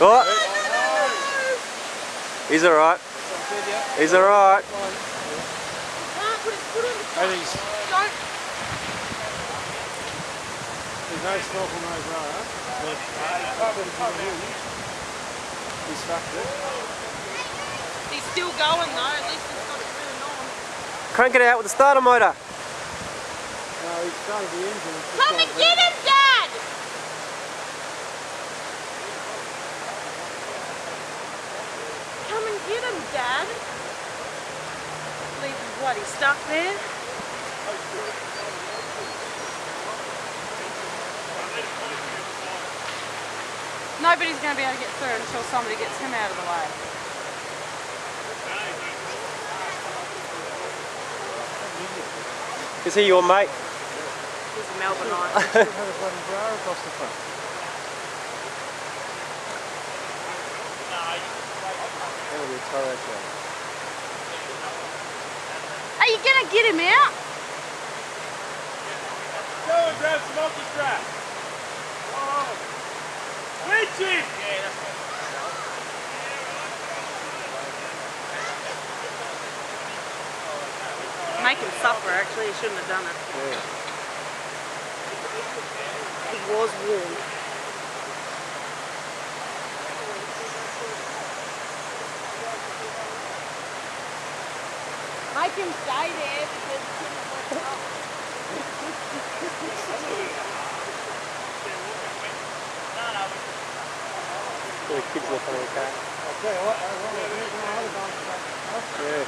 Oh! He's alright. He's alright. There's no stop on those roads. He's stuck there. He's still going though, at least he's got it turned on. Crank it out with the starter motor. No, he's started the engine. Come and get him, Dad! Come and get him, Dad. Leave him bloody stuck there. Nobody's going to be able to get through until somebody gets him out of the way. Is he your mate? He's a Melbourneite. Have a bloody bra across the front. That'll be a Toro show. Are you going to get him out? Go and grab some off the strap. Oh. Reach him! Make him suffer, actually. He shouldn't have done it. Yeah. He was warned. Make him stay there because he shouldn't have left off. The kids look on the car. I'll tell you what, I want to do. Yeah.